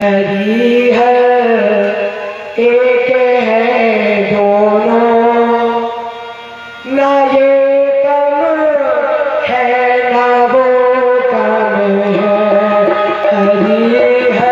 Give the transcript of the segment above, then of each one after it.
हरी है एक है दोनों, ना ये कम है ना वो कम है। हरी है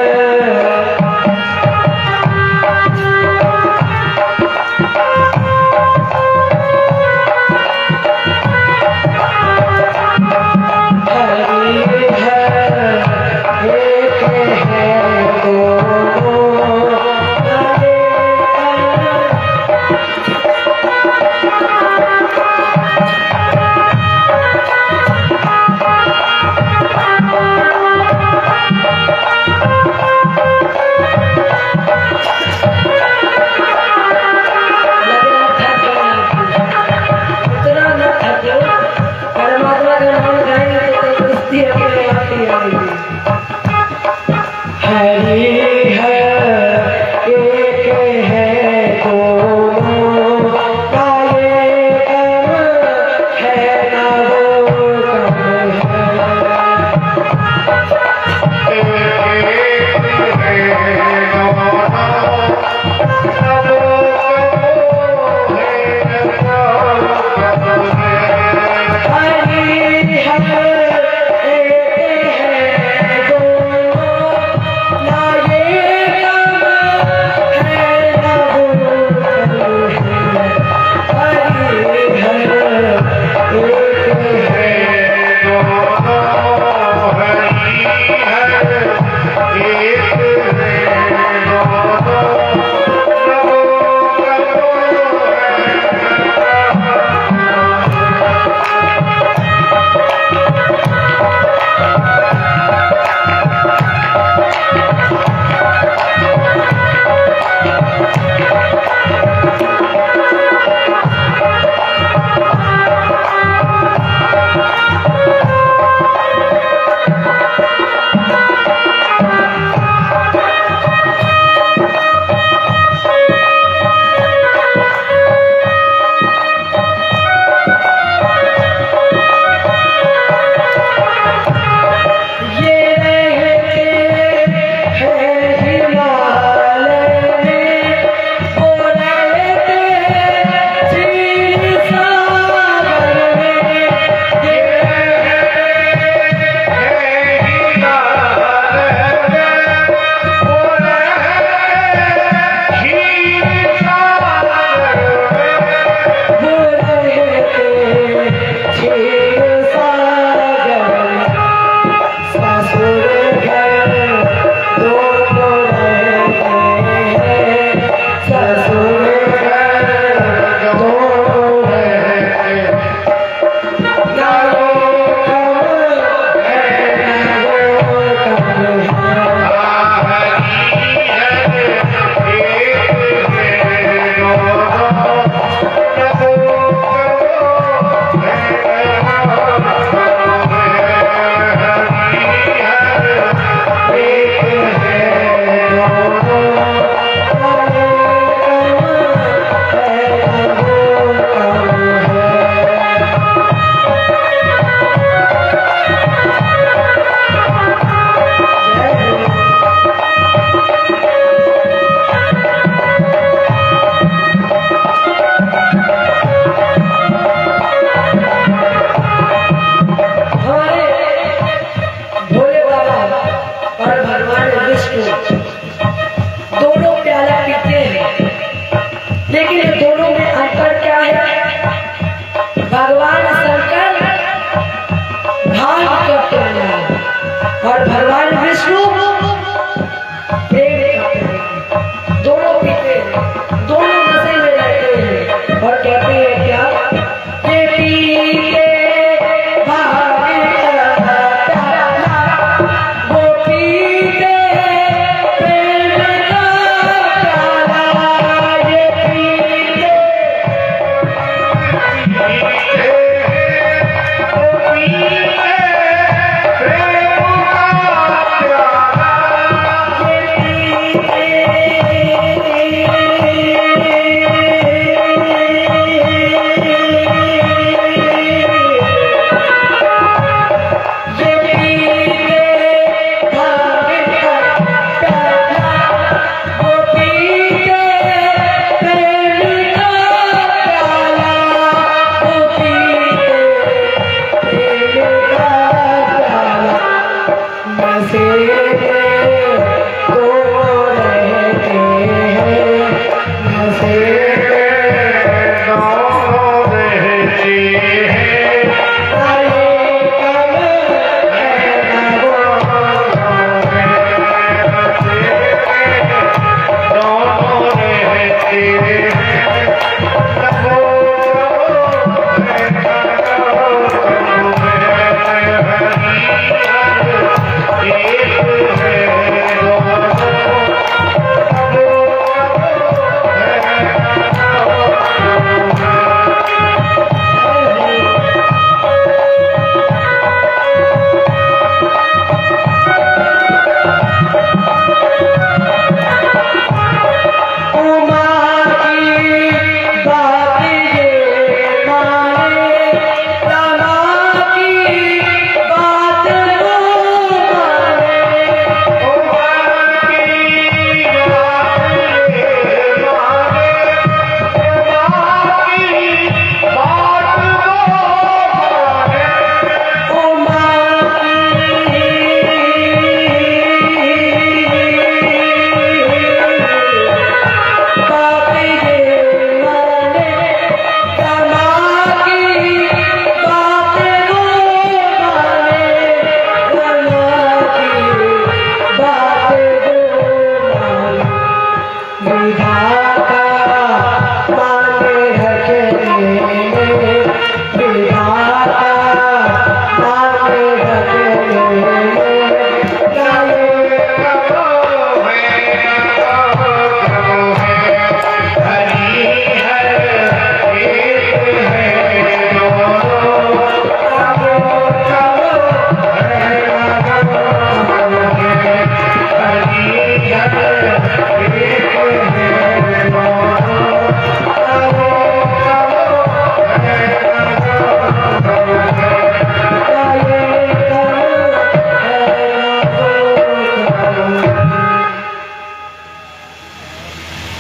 दोनों प्याला पीते हैं, लेकिन ये दोनों में अंतर क्या है? भगवान शंकर भांग का प्याला और भगवान विष्णु प्रेम का प्याला। दोनों पीते हैं, दोनों नशे में रहते हैं और कहते हैं क्या? ये पीते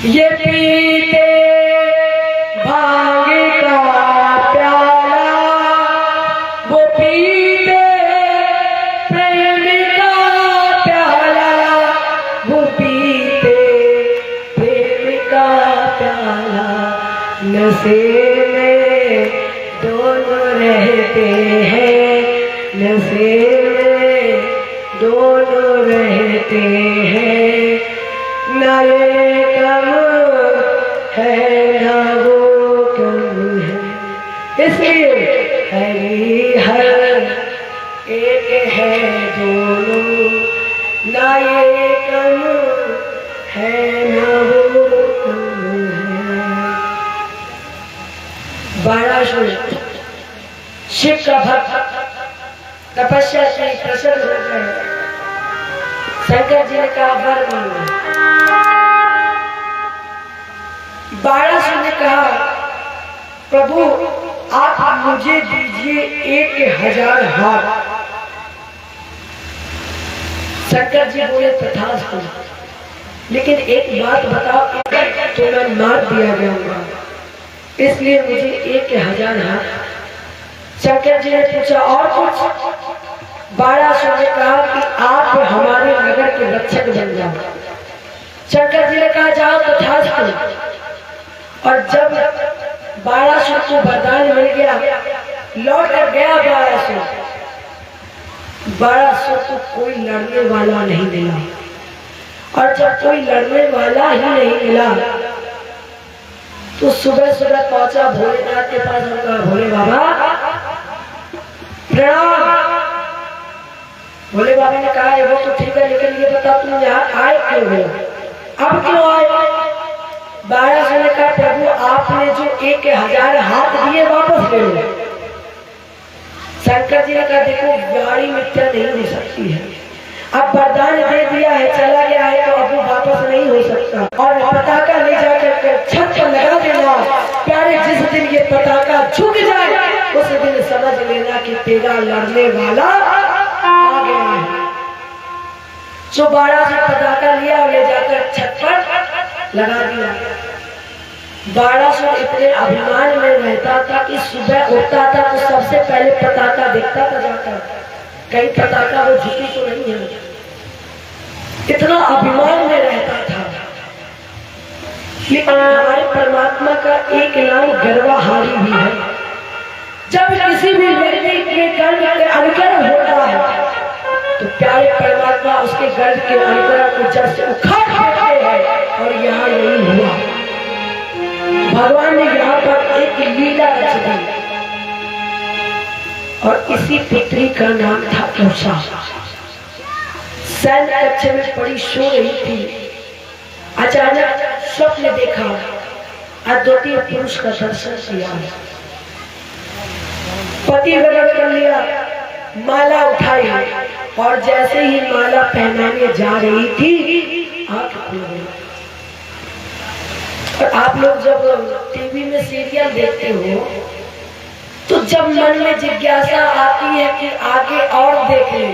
ये पीते भांग का प्याला, वो पीते प्रेम का प्याला, वो पीते प्रेम का प्याला। नशे में दोनों रहते हैं, नशे में दोनों रहते हैं। ना ये कम है ना वो कम है, इसलिए हरी हर एक है दोनों। ना ये कम है ना वो कम है। 12 शिव का भक्त तपस्या से प्रसन्न हो गए। शंकर जी ने कहा वर मांगो। 12 ने कहा प्रभु आप मुझे दीजिए 1000 हाथ। शंकर जी बोले तथास्तु, लेकिन एक बात बताओ तो मैं मार दिया जाऊंगा, इसलिए मुझे 1000 हाथ। शंकर जी ने पूछा और कुछ? 12 ने कहा कि आप हमारे नगर के रक्षक बन जाओ। शंकर जी ने कहा जाओ तथास्तु। और जब 12 को वरदान मिल गया, लौट कर गया 12 को कोई लड़ने वाला नहीं मिला। और जब कोई लड़ने वाला ही नहीं मिला तो सुबह सुबह पहुंचा भोलेनाथ के पास और कहा भोले बाबा प्रणाम। भोले बाबा ने कहा वो तो ठीक है, लेकिन ये बता तुम यहाँ आए क्यों हो, अब क्यों आए? 12 ने कहा प्रभु आपने जो 1000 हाथ दिए वापस ले लो। शंकर जी ने कहा देखो गाड़ी मिथ्या नहीं हो सकती है, अब वरदान दे दिया है चला गया है तो अब वापस नहीं हो सकता। और पताका ले जाकर छत पर लगा देना। प्यारे जिस दिन ये पताका झुक जाए उस दिन समझ लेना कि तेरा लड़ने वाला आ गया है। जो 12 से पताका लिया और ले जाकर छत पर लगा दिया। 12 इतने अभिमान में रहता था कि सुबह उठता था तो सबसे पहले पताका देखता था जाकर कहीं पताका वो झुकी तो नहीं है। इतना अभिमान में रहता था। लेकिन हमारे परमात्मा का एक नाम गर्वाहारी भी है। जब किसी भी व्यक्ति के गर्व के अनुकरण होता है तो प्यारे परमात्मा उसके गर्व के अनुकरण को जब से उखाड़ देते हैं। और यहाँ यही हुआ, भगवान ने यहाँ पर एक लीला रच दी और इसी पुत्री का नाम था उषा। सैन्य कक्ष में पड़ी सो रही थी, अचानक स्वप्न देखा, अद्वितीय पुरुष का दर्शन किया, पति ग्रहण कर लिया, माला उठाई और जैसे ही माला पहनाने जा रही थी आंख खुल गई। और आप लोग जब टीवी में सीरियल देखते हो तो जब मन में जिज्ञासा आती है कि आगे और देख ले,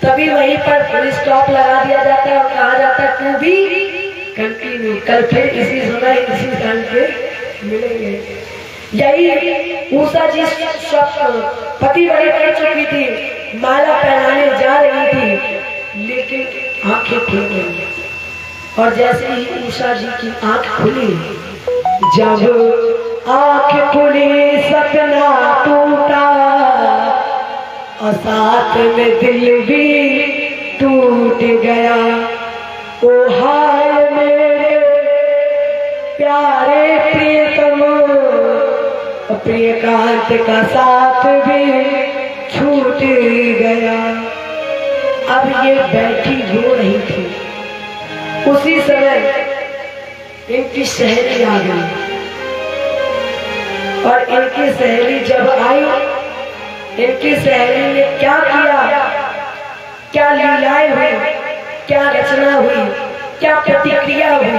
तभी वहीं पर फुल स्टॉप लगा दिया जाता है और कहा जाता है तू भी कंटिन्यू, कल फिर इसी समय इसी टाइम पे मिलेंगे। यही उषा जी पति बड़ी कर चुकी थी, माला पहनाने जा रही थी, लेकिन आंखें खुल गई। और जैसे ही उषा जी की आंख खुली, जब आंख खुली सपना टूटा और साथ में दिल भी टूट गया। ओ हाय मेरे प्यारे प्रियतम, प्रियकांत का साथ भी छूट गया। अब ये बैठी रो रही थी, उसी समय इनकी सहेली आ गई। और इनकी सहेली जब आई, इनकी सहेली ने क्या किया, क्या लीलाएं हुई, क्या रचना हुई, क्या प्रतिक्रिया हुई,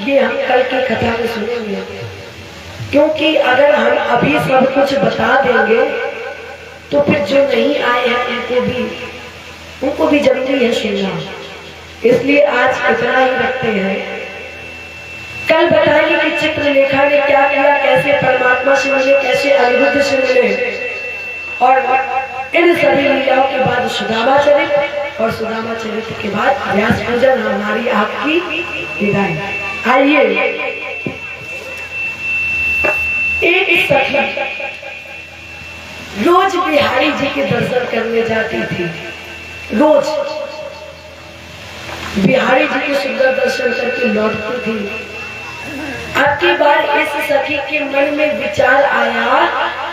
ये हम कल की कथा में सुनेंगे। क्योंकि अगर हम अभी सब कुछ बता देंगे तो फिर जो नहीं आए हैं उनको भी जरूरी है सुनना। इसलिए आज इतना ही रखते हैं। कल बताएंगे कि चित्रलेखा ने क्या किया, कैसे परमात्मा से मिले, कैसे अनिरुद्ध से मिले। और इन सभी लीलाओं के बाद सुदामा चरित्र, और सुदामा चरित्र के बाद व्यास पूजन, हमारी आपकी विदाई। आइए, एक सखी रोज बिहारी जी के दर्शन करने जाती थी। रोज बिहारी जी के सुंदर दर्शन करके लौटती थी। अब की बार इस सखी के मन में विचार आया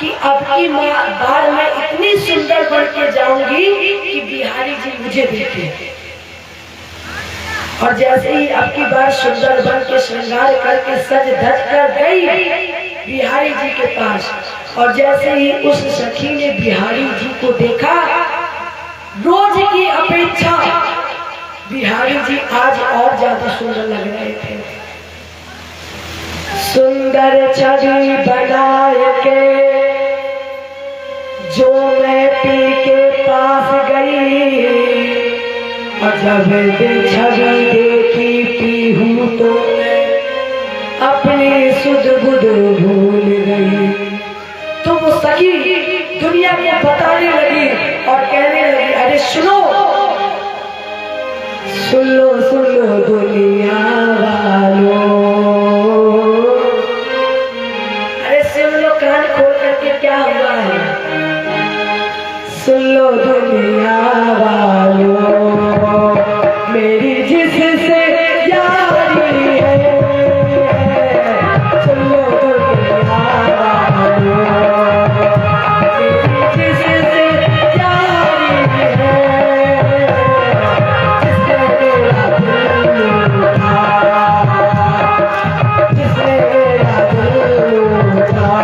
कि अब की बार मैं इतनी सुंदर बन के जाऊंगी कि बिहारी जी मुझे देखे। और जैसे ही अब की बार सुंदर बन के श्रृंगार करके सज धज कर गई बिहारी जी के पास, और जैसे ही उस सखी ने बिहारी जी को देखा, रोज की अपेक्षा बिहारी जी आज और ज्यादा सुंदर लग रहे थे। सुंदर छवि बनाए के जो मैं पी के पास गई, और जब छवि देखी पी हूँ तो मैं अपनी सुध बुध भूल गई। तो वो सखी दुनिया को बताने लगी और कहने लगी, अरे सुनो सुनो सुनो दुनिया वालों, अरे सुन लो कान खोल करके, क्या हुआ है? सुन लो दुनिया वालों, मेरी जिससे यारी है, सुन लो दुनिया वालों, मेरी जिससे यारी है, जिसने मेरा दिल लूटा, जिसने मेरा दिल लूटा,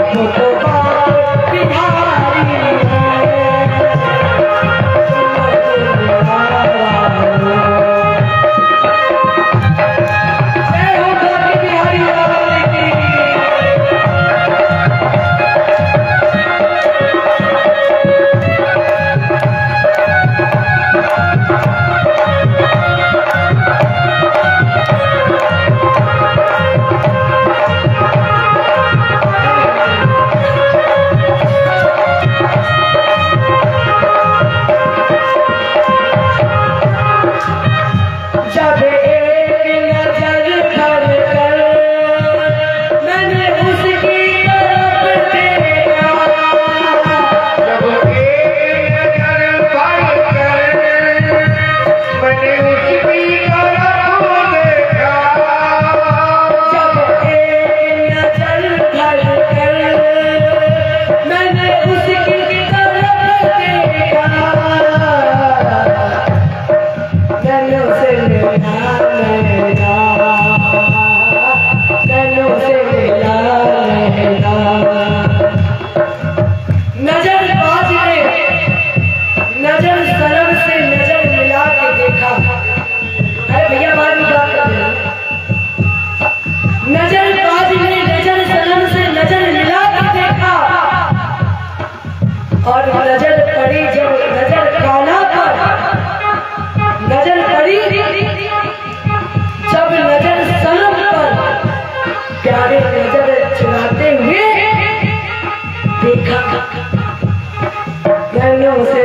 वो तो बाके प्यारी और नजर पड़ी, जब नजर काना पर नजर पड़ी, जब नजर सनम पर प्यारे नजर चुराते हुए देखा, गलों से